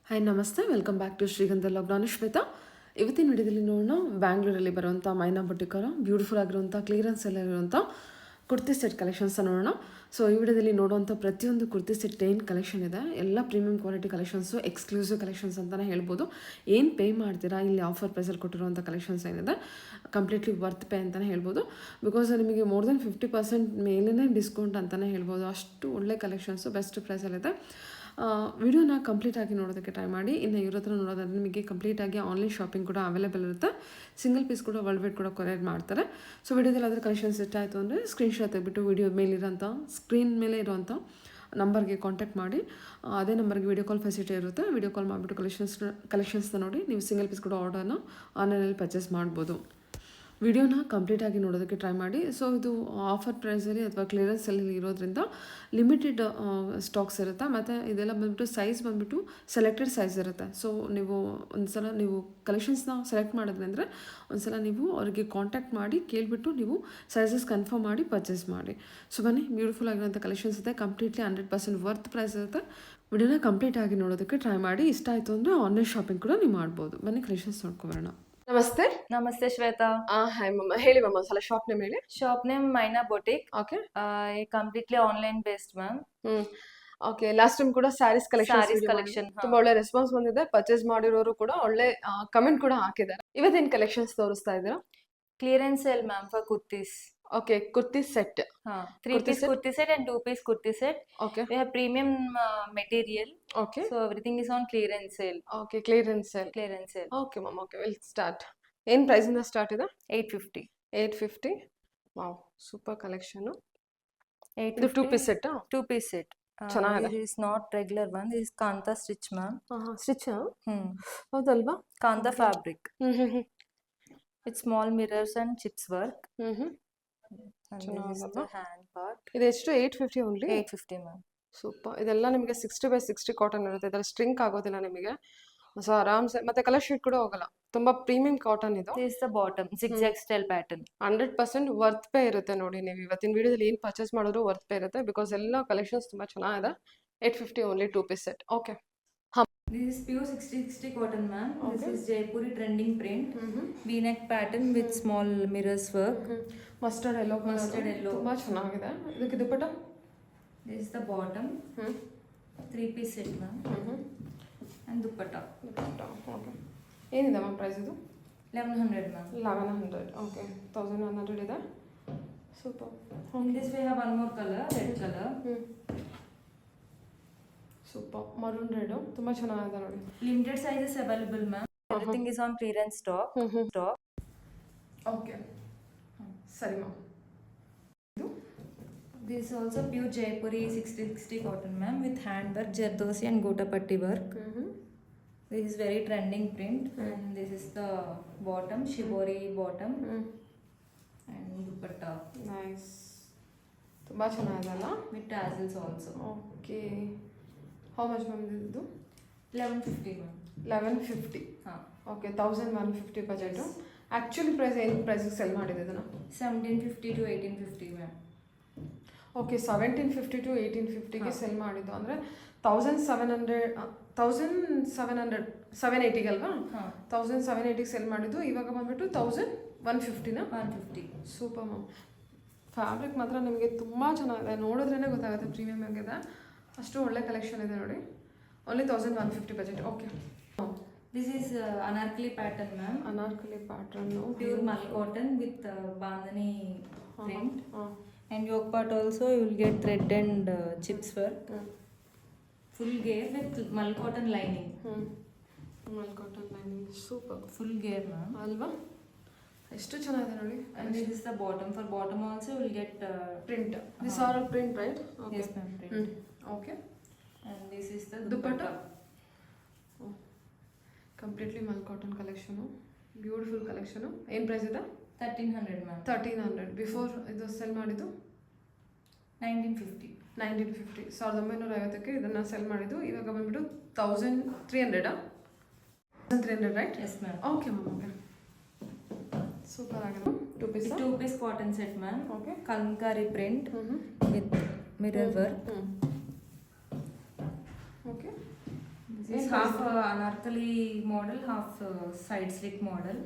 Hi ನಮಸ್ತೆ, welcome back to ಶ್ರೀಗಂಧ log. ನಾನು ಶ್ವೇತಾ. ಇವತ್ತಿನ ವಿಡಿಯೋದಲ್ಲಿ ನೋಡೋಣ ಬ್ಯಾಂಗ್ಳೂರಲ್ಲಿ ಬರುವಂಥ ಮೈನಾ ಬುಟಿಕರ ಬ್ಯೂಟಿಫುಲ್ ಆಗಿರುವಂಥ ಕ್ಲಿಯರೆನ್ಸ್ ಎಲ್ಲ ಇರುವಂಥ ಕುರ್ತಿ ಸೆಟ್ ಕಲೆಕ್ಷನ್ಸ್ ನೋಡೋಣ. ಸೊ ಈ ವಿಡಿಯೋದಲ್ಲಿ ನೋಡುವಂಥ ಪ್ರತಿಯೊಂದು ಕುರ್ತಿ ಸೆಟ್ ಏನು ಕಲೆಕ್ಷನ್ ಇದೆ ಎಲ್ಲ premium quality collections, exclusive collections ಅಂತಲೇ ಹೇಳ್ಬೋದು. ಏನು ಪೇ ಮಾಡ್ತೀರಾ ಇಲ್ಲಿ ಆಫರ್ ಪ್ರೈಸಲ್ಲಿ ಕೊಟ್ಟಿರುವಂಥ ಕಲೆಕ್ಷನ್ಸ್ ಏನಿದೆ ಕಂಪ್ಲೀಟ್ಲಿ ವರ್ತ್ ಪೇ ಅಂತಲೇ ಹೇಳ್ಬೋದು. ಬಿಕಾಸ್ ನಿಮಗೆ ಮೋರ್ ದೆನ್ 50% ಮೇಲೇ ಡಿಸ್ಕೌಂಟ್ ಅಂತಲೇ ಹೇಳ್ಬೋದು. ಅಷ್ಟು ಒಳ್ಳೆ ಕಲೆಕ್ಷನ್ಸು ಬೆಸ್ಟ್ ಪ್ರೈಸಲ್ಲಿದೆ. ವಿಡಿಯೋನ ಕಂಪ್ಲೀಟಾಗಿ ನೋಡೋದಕ್ಕೆ ಟ್ರೈ ಮಾಡಿ. ಇನ್ನು ಇವ್ರ ಹತ್ರ ನೋಡೋದಾದ್ರೆ ನಿಮಗೆ ಕಂಪ್ಲೀಟಾಗಿ ಆನ್ಲೈನ್ ಶಾಪಿಂಗ್ ಕೂಡ ಅವೈಲೇಬಲ್ ಇರುತ್ತೆ. ಸಿಂಗಲ್ ಪೀಸ್ ಕೂಡ ವರ್ಲ್ಡ್ ವೈಡ್ ಕೂಡ ಕೊರಿಯರ್ ಮಾಡ್ತಾರೆ. ಸೊ ವಿಡಿಯೋದಲ್ಲಿ ಅದರ ಕಲೆಕ್ಷನ್ಸ್ ಇಷ್ಟ ಆಯಿತು ಅಂದರೆ ಸ್ಕ್ರೀನ್ಶಾಟ್ ತೆಗೆದುಬಿಟ್ಟು ವಿಡಿಯೋ ಮೇಲಿರೋಂಥ ಸ್ಕ್ರೀನ್ ಮೇಲೆ ಇರುವಂಥ ನಂಬರ್ಗೆ ಕಾಂಟ್ಯಾಕ್ಟ್ ಮಾಡಿ. ಅದೇ ನಂಬರ್ಗೆ ವಿಡಿಯೋ ಕಾಲ್ ಫೆಸಿಲಿಟಿ ಇರುತ್ತೆ. ವಿಡಿಯೋ ಕಾಲ್ ಮಾಡಿಬಿಟ್ಟು ಕಲೆಕ್ಷನ್ಸ್ನ ನೋಡಿ ನೀವು ಸಿಂಗಲ್ ಪೀಸ್ ಕೂಡ ಆರ್ಡರ್ನ ಆನ್ಲೈನಲ್ಲಿ ಪರ್ಚೇಸ್ ಮಾಡ್ಬೋದು. ವಿಡಿಯೋನ ಕಂಪ್ಲೀಟಾಗಿ ನೋಡೋದಕ್ಕೆ ಟ್ರೈ ಮಾಡಿ. ಸೊ ಇದು ಆಫರ್ ಪ್ರೈಸಲ್ಲಿ ಅಥವಾ ಕ್ಲಿಯರೆನ್ಸಲ್ಲಿ ಇರೋದ್ರಿಂದ ಲಿಮಿಟೆಡ್ ಸ್ಟಾಕ್ಸ್ ಇರುತ್ತೆ. ಮತ್ತು ಇದೆಲ್ಲ ಬಂದುಬಿಟ್ಟು ಸೈಜ್ ಬಂದುಬಿಟ್ಟು ಸೆಲೆಕ್ಟೆಡ್ ಸೈಜ್ ಇರುತ್ತೆ. ಸೊ ನೀವು ಒಂದ್ಸಲ ನೀವು ಕಲೆಕ್ಷನ್ಸ್ನ ಸೆಲೆಕ್ಟ್ ಮಾಡಿದ್ರಿ ಅಂದರೆ ಒಂದ್ಸಲ ನೀವು ಅವರಿಗೆ ಕಾಂಟ್ಯಾಕ್ಟ್ ಮಾಡಿ ಕೇಳಿಬಿಟ್ಟು ನೀವು ಸೈಜಸ್ ಕನ್ಫರ್ಮ್ ಮಾಡಿ ಪರ್ಚೇಸ್ ಮಾಡಿ. ಸೊ ಬನ್ನಿ, ಬ್ಯೂಟಿಫುಲ್ ಆಗಿರೋಂಥ ಕಲೆಕ್ಷನ್ಸ್ ಇದೆ. ಕಂಪ್ಲೀಟ್ಲಿ 100% ವರ್ತ್ ಪ್ರೈಸ್ ಇರುತ್ತೆ. ವಿಡಿಯೋನ ಕಂಪ್ಲೀಟಾಗಿ ನೋಡೋದಕ್ಕೆ ಟ್ರೈ ಮಾಡಿ. ಇಷ್ಟ ಆಯಿತು ಅಂದರೆ ಆನ್ಲೈನ್ ಶಾಪಿಂಗ್ ಕೂಡ ನೀವು ಮಾಡ್ಬೋದು. ಬನ್ನಿ ಕಲೆಕ್ಷನ್ಸ್ ನೋಡ್ಕೊಬರೋಣ. ನಮಸ್ತೆ. ನಮಸ್ತೆ ಶ್ವೇತಾ. ಹಾಯ್ ಮಮ್ಮ, ಹೇಳಿ ಮಮ್ಮ, ಒಂದ್ಸಲ ಶಾಪ್ ನೇಮ್ ಹೇಳಿ. Shop name Maina boutique. Okay. Completely online based ma'am. Okay, last time ಕೂಡ ಸ್ಯಾರೀಸ್ ಸ್ಯಾರೀಸ್ ಕಲೆಕ್ಷನ್ ಕಲೆಕ್ಷನ್ ತುಂಬಾ ಒಳ್ಳೆ ರೆಸ್ಪಾನ್ಸ್ ಬಂದಿದೆ. ಪರ್ಚೇಸ್ ಮಾಡಿರೋರು ಕೂಡ ಒಳ್ಳೆ ಕಮೆಂಟ್ ಕೂಡ ಹಾಕಿದ್ದಾರೆ. ಇವತ್ತೇನ್ ಕಲೆಕ್ಷನ್ಸ್ ತೋರಿಸ್ತಾ ಇದ್ದೀರಾ? Clearance sale ma'am for kurtis. Okay, kurti set. 3 piece kurti set and 2 piece kurti set. Okay. We have premium material. Okay. So everything is on clearance sale. Okay, clearance sale. Clearance sale. Okay ma'am. Okay, will start. ಏನ್ price ಇಂದ start ಇದೆ? 850. 850. Wow, super collection. ಇದು 850. 2 piece set. 2 piece set. ಚೆನ್ನಾಗಿದೆ. This is not regular one. This is kanta stitch ma'am. Stitch ಹೌದಲ್ವಾ? Kanta fabric. Hmm. With small mirrors and chips work. And this is ಚೆನ್ನಾಗಲ್ಲ? the hand part. ಇದು ಎಷ್ಟು? 850 only. 850 ma'am. Super. ಇದೆಲ್ಲ ನಿಮಗೆ 60/60 cotton ಇರುತ್ತೆ. ಇದರಲ್ಲಿ ಸ್ಟ್ರಿಂಕ್ ಆಗೋದಿಲ್ಲ ನಿಮಗೆ. ಸೊ ಆರಾಮ್ಸೆ, ಮತ್ತೆ ಕಲರ್ ಶೀಟ್ ಕೂಡ ಹೋಗಲ್ಲ. ತುಂಬಾ ಪ್ರೀಮಿಯಂ ಕಾಟನ್ ಇದು. This is the bottom, zigzag style pattern. 100% worth pay ಇರುತ್ತೆ. ನೋಡಿ, ನೀವು ಇವತ್ತಿನ ವಿಡಿಯೋದಲ್ಲಿ ಏನು ಪರ್ಚೇಸ್ ಮಾಡಿದ್ರು ವರ್ತ್ ಪೇ ಇರುತ್ತೆ. ಬಿಕಾಸ್ ಎಲ್ಲ ಕಲೆಕ್ಷನ್ಸ್ ತುಂಬಾ ಚೆನ್ನಾಗಿದೆ. 850 only 2 piece set. Okay. This is pure 60/60 cotton ma'am. Okay. This is Jaipuri trending print. V-neck pattern with small mirrors work. Mustard yellow. Mustard yellow. ತುಂಬಾ ಚೆನ್ನಾಗಿದೆ. ಇದಕ್ಕೆ ದುಪ್ಪಟ್ಟ? This is the bottom. 3 piece set ma'am. And dupatta. Okay. ಏನಿದೆ ma'am price ಇದು? 1100 ma'am. 1100. Okay, 1100 ಇದೆ. Super. In this we have one more color, red color. Super. Maroon red ತುಂಬಾ ಚೆನ್ನಾಗಿದೆ ನೋಡಿ. Limited sizes available ma'am. Everything is on clearance stock. Stock. Okay, ಸರಿ ma'am. This is also pure Jaipuri 60/60 cotton ma'am with hand work, jardosi and gotapatti work. This is very trending print. And this is the bottom, shibori bottom. And dupatta nice. ತುಂಬಾ ಚೆನ್ನಾಗಿದೆ ಅಲ್ಲ? with tassels also. ಓಕೆ. How much ma'am ಇದು? 1150 ma'am. 1150. ಓಕೆ, 1150 budget. Yes. Actually price ಏನು ಪ್ರೈಸಿಗೆ sell ಮಾಡಿದೆ ಇದನ್ನು? 1750 to 1850 ma'am. ಓಕೆ, 1750 to 1850ಗೆ ಸೆಲ್ ಮಾಡಿದ್ದು ಅಂದರೆ 1780 ಅಲ್ವಾ? 1780ಗೆ ಸೆಲ್ ಮಾಡಿದ್ದು. ಇವಾಗ ಬಂದ್ಬಿಟ್ಟು 1150ನ? 150. Super ma'am. ಫ್ಯಾಬ್ರಿಕ್ ಮಾತ್ರ ನಿಮಗೆ ತುಂಬ ಚೆನ್ನಾಗಿದೆ. ನೋಡಿದ್ರೇ ಗೊತ್ತಾಗುತ್ತೆ ಪ್ರೀಮಿಯಮ್ ಆಗಿದೆ. ಅಷ್ಟು ಒಳ್ಳೆ ಕಲೆಕ್ಷನ್ ಇದೆ ನೋಡಿ. Only 1150 budget. Okay. This is anarkali pattern ma'am. Anarkali pattern. Pure mal cotton with bandhani print. And yoke part also you will get thread and chips work. Full gear with mal cotton lining. Mull cotton lining. Super. Full gear ma'am. ಅಲ್ವಾ? ಎಷ್ಟು ಚೆನ್ನಾಗಿದೆ ನೋಡಿ. And this is the bottom. For bottom also you will get print. This are all print, right? yes ma'am, print. Okay. And this is the dupatta? dupatta. Completely mull cotton collection. Beautiful collection. ಏನು price ಇದೆ? 1300 ma'am. 1300. Before ಇದು cell ಮಾಡಿದ್ದು 1950. 1950. 1950ಕ್ಕೆ ಇದನ್ನು cell ಮಾಡಿದ್ದು. ಇವಾಗ ಬಂದ್ಬಿಟ್ಟು 1300. 1300, right? Yes ma'am. Okay ma'am. Okay, super ಆಗಿದೆ. 2 piece. 2 piece cotton set ma'am. Okay. Kalamkari print with mirror work. Okay. This This half anarkali model, half side slit model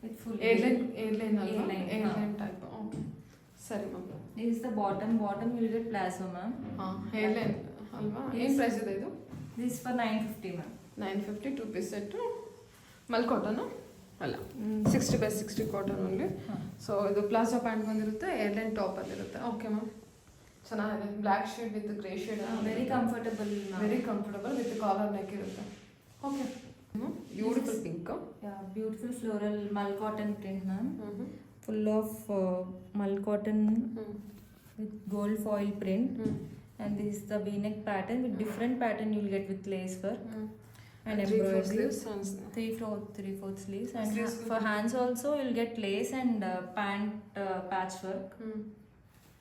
with full airline ಅಲ್ವಾ, A-line, airline type. Okay ಸರಿ ma'am. This is the bottom you will get plazo ma'am. ಹಾಂ airline ಅಲ್ವಾ? ಏನು price ಇದೆ ಇದು? This is for 950 ma'am. 950 2 piece set. Mull cotton ಅಲ್ಲ 60/60 cotton only. So ಇದು palazzo pant ಬಂದಿರುತ್ತೆ, ಏರ್ಲೈನ್ ಟಾಪಲ್ಲಿರುತ್ತೆ. ಓಕೆ ಮ್ಯಾಮ್, ಚೆನ್ನಾಗಿದೆ. Black shade with grey shade. Very comfortable ma'am. Very comfortable with collar neck ಇರುತ್ತೆ. Okay beautiful pink. Yeah, beautiful floral mull cotton print ma'am. Full of mull cotton with gold foil print. And this is the V-neck pattern with different pattern you will get with lace work and embroidery. 3/4 sleeves. And for hands also you will get lace and pant patchwork.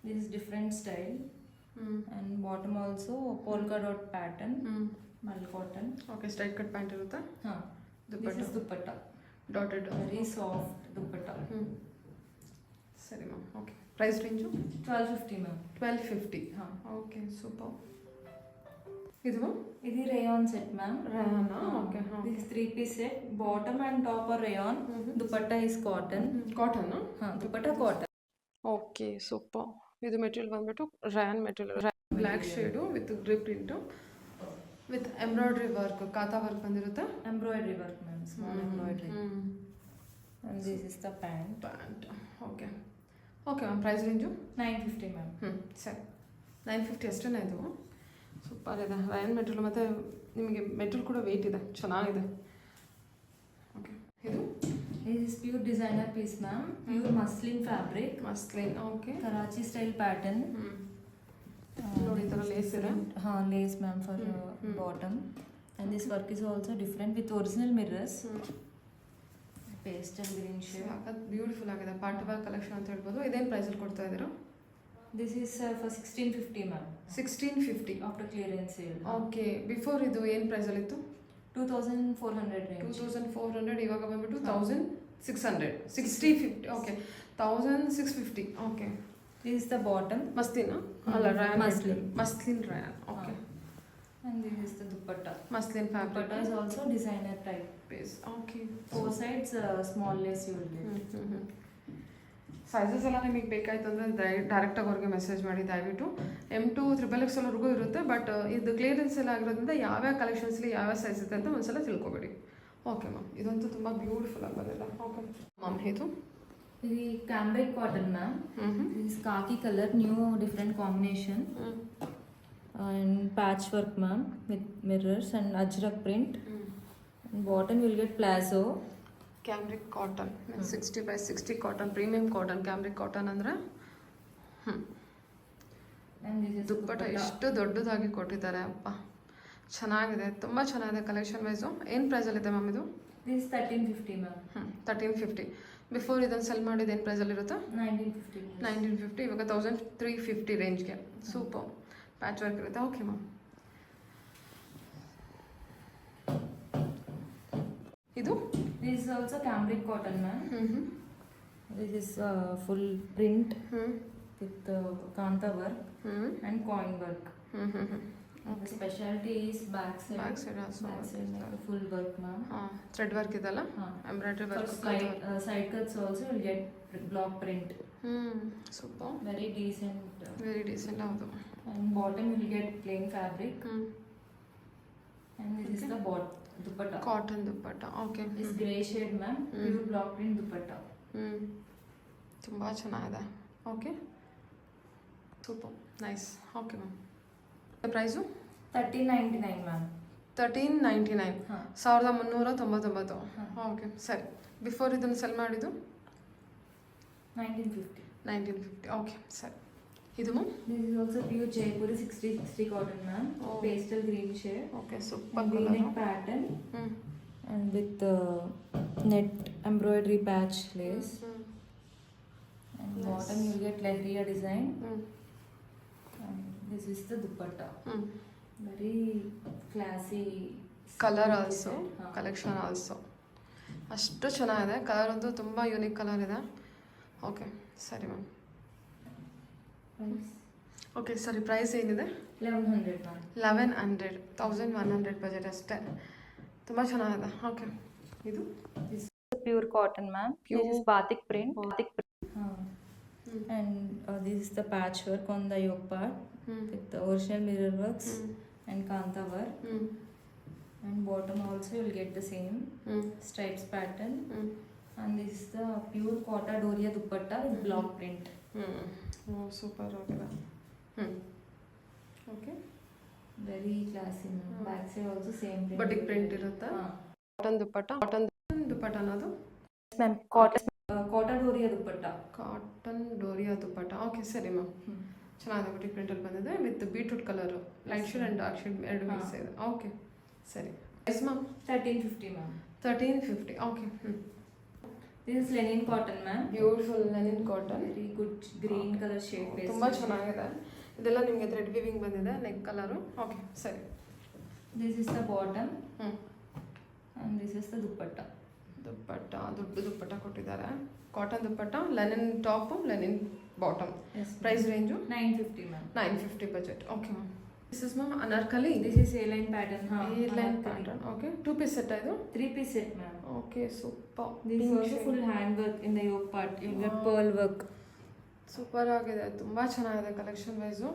This is different style. And bottom also polka dot pattern. Mull cotton. Okay straight cut pant ಇರುತ್ತೆ. This is dupatta. Dotted. Very soft dupatta. ಸರಿ ma'am. Okay price range 1250 ma'am. 1250. ಹಾಂ okay super. ಇದು ma'am This is rayon set ma'am. ರಾಯನಾ? Okay ಹಾಂ. This is 3-piece set. Bottom and top are rayon. Dupatta is cotton. Cotton. Dupatta cotton. Okay super. ಇದು material ಬಂದ್ಬಿಟ್ಟು rayon material, black shade with grey print with embroidery work, kantha work ಬಂದಿರುತ್ತೆ. Embroidery work ma'am. Small embroidery. And this is the pant. Pant. Okay okay ma'am price range 950 ma'am. ಸರಿ 950 ಅಷ್ಟೇ ಇದು. Super ಇದೆ ರಯನ್ material, ಮತ್ತು ನಿಮಗೆ material ಕೂಡ weight ಇದೆ, ಚೆನ್ನಾಗಿದೆ. ಓಕೆ ಇದು This is pure designer piece ma'am. Pure muslin fabric. Muslin. Okay Karachi style pattern. ನೋಡಿ ಈ ಥರ ಲೇಸ್ ಇದೆ. Lace ma'am for bottom. And this work is also different with original mirrors. Pastel green shade. Beautiful ಆಗಿದೆ. Part wear collection ಅಂತ ಹೇಳ್ಬೋದು. ಇದೇನು ಪ್ರೈಸಲ್ಲಿ ಕೊಡ್ತಾ ಇದ್ದೀರಾ? This is for 1650 ma'am. 1650 After clearance sale. Okay before ಇದು ಏನು ಪ್ರೈಸಲ್ಲಿತ್ತು? 2400 range. 2400. ಇವಾಗ ಬಂದ್ಬಿಟ್ಟು 1600. 6050. Okay 1650. Okay This is the bottom. ಮಸ್ಲಿನಾ? ಅಲ್ಲ Riyan. Muslin. Muslin Riyan. Okay And this is the dupatta. Muslin fabric. Dupatta is also designer type. Base. Okay 4 sides small lace you will get. Sizes ಎಲ್ಲ ನಿಮಗೆ ಬೇಕಾಯ್ತು ಅಂದರೆ ಡೈರೆಕ್ಟಾಗಿ ಅವ್ರಿಗೆ message ಮಾಡಿ. ದಯವಿಟ್ಟು M2 XXXವರೆಗೂ ಇರುತ್ತೆ. But ಇದು ಕ್ಲಿಯರೆನ್ಸ್ ಎಲ್ಲ ಆಗಿರೋದ್ರಿಂದ ಯಾವ್ಯಾವ ಕಲೆಕ್ಷನ್ಸ್ಲಿ ಯಾವ್ಯಾವ ಸೈಜ್ ಇದೆ ಅಂತ ಒಂದ್ಸಲ ತಿಳ್ಕೊಬೇಡಿ. ಓಕೆ ಮ್ಯಾಮ್, ಇದಂತೂ ತುಂಬ ಬ್ಯೂಟಿಫುಲ್ ಆಗಿ ಬಂದಿಲ್ಲ. ಓಕೆ ಮ್ಯಾಮ್ ಇದು This is cambric cotton ma'am. This is khaki color, new different combination. And patchwork ma'am with mirrors and ajrak print. And bottom you will get plazo. Cambric cotton 60/60 cotton, premium cotton. Cambric cotton ಅಂದರೆ And this is dupatta ಎಷ್ಟು ದೊಡ್ಡದಾಗಿ ಕೊಟ್ಟಿದ್ದಾರೆ. ಅಪ್ಪ ಚೆನ್ನಾಗಿದೆ, ತುಂಬ ಚೆನ್ನಾಗಿದೆ collection wise. ಏನು ಪ್ರೈಸಲ್ಲಿದೆ ma'am ಇದು? This is 1350 ma'am. 1350. ಬಿಫೋರ್ ಇದನ್ನು ಸೆಲ್ ಮಾಡಿದ್ದು ಏನು ಪ್ರೈಸಲ್ಲಿರುತ್ತೆ? 1950. 1950. ಇವಾಗ 1350 ರೇಂಜ್ಗೆ. ಸೂಪರ್ ಪ್ಯಾಚ್ ವರ್ಕ್ ಇರುತ್ತೆ. ಓಕೆ ಮ್ಯಾಮ್ ಇದು This is also cambric cotton ma'am. This is full print with kanta work and coin work. The specialty is back side. Back side also Back side like a full work ma'am. Thread work ಇದೆಲ್ಲ, embroidery For work. side cuts also you'll get block print. Super Very decent. Very decent. ಹೌದು. And bottom you'll get plain fabric. And this is the dupatta. Cotton dupatta. Okay This grey shade ma'am. Pure block print dupatta. ತುಂಬ ಚೆನ್ನಾಗಿದೆ. Okay super nice. Okay ma'am price 1399 ma'am. 1399. 1399. Okay ಸರಿ. Before ಇದನ್ನು cell ಮಾಡಿದ್ದು 1950. 1950. Okay ಸರಿ. ಇದು ma'am This is also pure Jaipuri 60/60 cotton ma'am. Pastel green shade. Okay super V-neck colour. pattern. And with net embroidery patch lace. And bottom you get lehriya design. And this is the dupatta. Very classy. Colour also, collection also ಅಷ್ಟು ಚೆನ್ನಾಗಿದೆ. Colour ಅಂತೂ ತುಂಬ unique colour ಇದೆ. Okay ಸರಿ ma'am. Okay ಸರಿ, price ಏನಿದೆ? 1100 ma'am. 1100, 1100 budget ಅಷ್ಟೇ. ತುಂಬ ಚೆನ್ನಾಗಿದೆ. ಓಕೆ, ಇದು This is pure cotton, ma'am. This is batik print. And this is the patchwork on the yoke part with the original mirror works and kanta work. And bottom also you will get the same stripes pattern. And this is the pure Kota Doria dupatta with block print. ಓ super ಆಗಿದೆ. Okay, Very classy, ma'am. Back side also same print. Batik print ಇರುತ್ತೆ. Cotton dupatta ಅನ್ನೋದು? Yes, ma'am. Cotton Kota Doria dupatta. Cotton Doria dupatta. Okay ಸರಿ ma'am, ಚೆನ್ನಾಗಿದೆ. Batik ಪ್ರಿಂಟಲ್ಲಿ ಬಂದಿದೆ with beetroot colour, light shade and dark shade ಎರಡು mix ಇದೆ. Okay ಸರಿ. Yes ma'am? 1350, ma'am. 1350. Okay. This is linen cotton, ma'am. Beautiful linen cotton. Very good green color shade base. ತುಂಬ ಚೆನ್ನಾಗಿದೆ. ಇದೆಲ್ಲ ನಿಮಗೆ ಥ್ರೆಡ್ ವಿವಿಂಗ್ ಬಂದಿದೆ, ನೆಕ್ ಕಲರು. ಓಕೆ ಸರಿ. This is the bottom. And this is the dupatta. Dupatta, ದೊಡ್ಡ ದುಪ್ಪಟ್ಟ ಕೊಟ್ಟಿದ್ದಾರೆ. Cotton dupatta, linen top, linen bottom. Yes. Price range 950, ma'am. 950 budget. Okay ma'am. This is ma'am Anarkali. This is A-line pattern. Airline pattern. Okay, 2 piece set ಇದು? 3-piece set, ma'am. Okay super. This is also full hand work in the yoke part. You get pearl work. Super ಆಗಿದೆ, ತುಂಬ ಚೆನ್ನಾಗಿದೆ collection wise.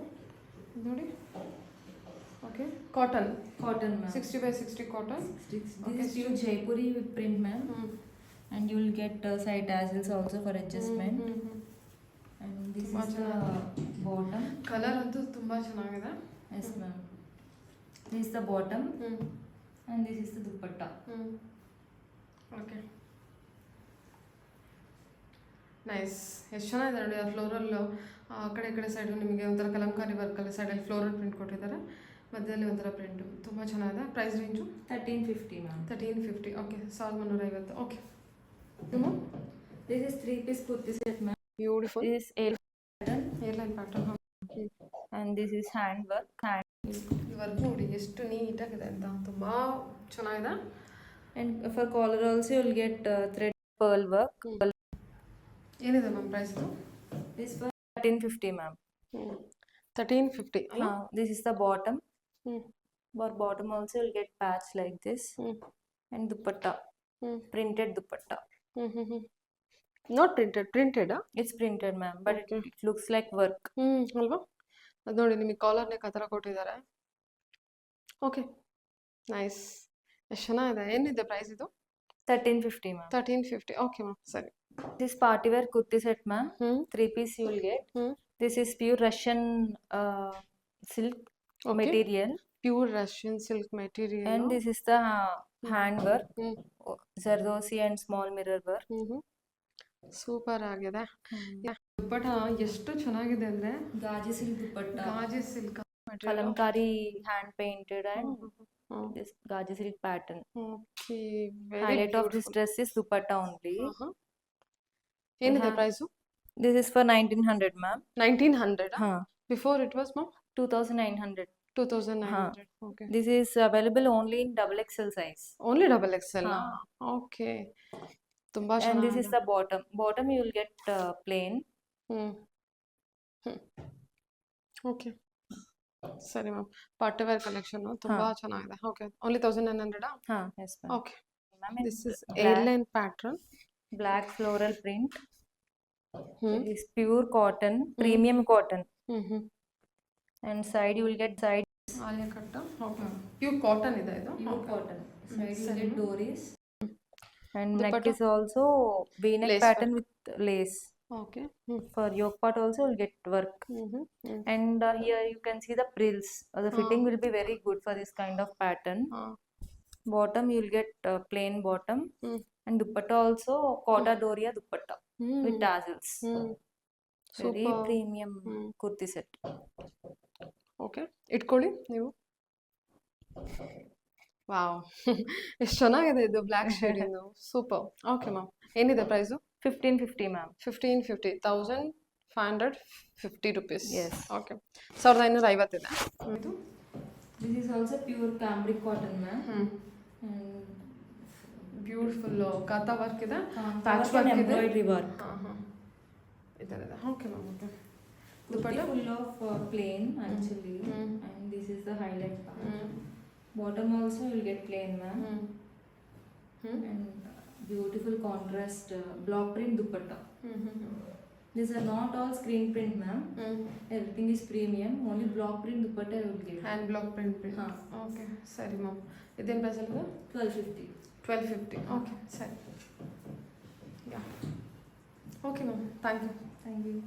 ನೋಡಿ. Okay, cotton. Cotton, ma'am. 60x60 cotton. This is pure Jaipuri with print, ma'am. And you will get side tassels also for adjustment. And this is the bottom. Colour ಅಂತೂ ತುಂಬ ಚೆನ್ನಾಗಿದೆ. Yes, ma'am. This is the bottom. And this is the dupatta. Okay nice. ಎಷ್ಟು ಚೆನ್ನಾಗಿದೆ ನೋಡಿ. ಆ floral ಆ ಕಡೆ ಈ ಕಡೆ ಸೈಡು ನಿಮಗೆ ಒಂಥರ ಕಲಂಕಾರಿ ವರ್ಕಲ್ಲಿ ಸೈಡಲ್ಲಿ ಫ್ಲೋರಲ್ ಪ್ರಿಂಟ್ ಕೊಟ್ಟಿದ್ದಾರೆ, ಮಧ್ಯದಲ್ಲಿ ಒಂಥರ ಪ್ರಿಂಟು. ತುಂಬ ಚೆನ್ನಾಗಿದೆ. Price range 1350, ma'am. 1350. Okay, 1350. Okay. ಇದು This is 3-piece kurti set, ma'am. Beautiful This is pattern. Airline pattern. And this is hand work. ಈ ವರ್ಕ್ ನೋಡಿ ಎಷ್ಟು ನೀಟಾಗಿದೆ ಅಂತ, ತುಂಬ ಚೆನ್ನಾಗಿದೆ. And for collar also you will get thread pearl work. ಏನಿದೆ ma'am price ಇದು? This for 1350, ma'am. 1350 ಅಲ್ಲ? This is the bottom. For bottom also you will get patch like this. And dupatta. Printed dupatta. Not printed. It's printed, ma'am, but it looks like work. ಅಲ್ವಾ? ಅದು ನೋಡಿ ನಿಮಗೆ collar neck ಆ ಥರ ಕೊಟ್ಟಿದ್ದಾರೆ. Okay nice, ಎಷ್ಟು ಚೆನ್ನಾಗಿದೆ. ಏನಿದೆ ಪ್ರೈಸ್ ಇದು? 1350, ma'am. 1350. ಓಕೆ ಮ್ಯಾಮ್ ಸರಿ. This party wear kurti set, ma'am. 3-piece you will get. This is pure Russian silk material. Pure Russian silk material. And this is the hand work. Zardosi and small mirror work. Super ಆಗಿದೆ. ದುಪ್ಪಟ ಎಷ್ಟು ಚೆನ್ನಾಗಿದೆ ಅಂದ್ರೆ, Gaji silk dupatta. Ghazi silk Kalamkari hand painted and this Gaji silk pattern. Okay, Highlight of this dress is dupatta only. ಏನಿದೆ price? This is for 1900, ma'am. 1900. Before it was ma'am 2900. 2900. Okay, This is available only in XXL size. Only double XL. Okay, ತುಂಬಾ And ಚೆನ್ನಾಗಿದೆ. this is the bottom. Bottom you will get plain. Okay ಸರಿ ma'am. Party wear collection ತುಂಬಾ ಚೆನ್ನಾಗಿದೆ. Okay, only 1900. Yes, ma'am. Okay, Ma'am, in this is airline pattern. black floral print. It is pure cotton, premium cotton. And side you will get side Alia cut. Okay, pure cotton ಇದೆ ಇದು. pure cotton. Side you will get doris. And Dupatta? neck is also V-neck Lace pattern with lace. Okay. For yoke part also will get work. And here you can see the frills. The fitting will be very good for this kind of pattern. Bottom you will get plain bottom. And dupatta also Kota Doria dupatta with tassels. Very premium kurti set. Okay, ಇಟ್ಕೊಳ್ಳಿ ನೀವು. Wow, ಎಷ್ಟು ಚೆನ್ನಾಗಿದೆ ಇದು black shade ಇದು. Super. Okay ma'am, ಏನಿದೆ price? 1550, ma'am. 1550. 1550 rupees. Yes. Okay, 1550 ಇದೆ. ಇದು This is also pure cambric cotton, ma'am. And beautiful kantha work ಇದೆ, patch patch work work and ಇದೆ. embroidery work. ಇದೆಲ್ಲ. Okay ma'am. Okay, Kurti full of plain actually, and this is the highlight part. Bottom also you will get plain, ma'am, and beautiful contrast block print dupatta. These are not all screen print, ma'am. Everything is premium. Only block print dupatta you will get. Hand black print print. Okay సరే ma'am. ఇదేం ప్రైస్గా? 1250. 1250. Okay సరే. Yeah okay ma'am, thank you. Thank you.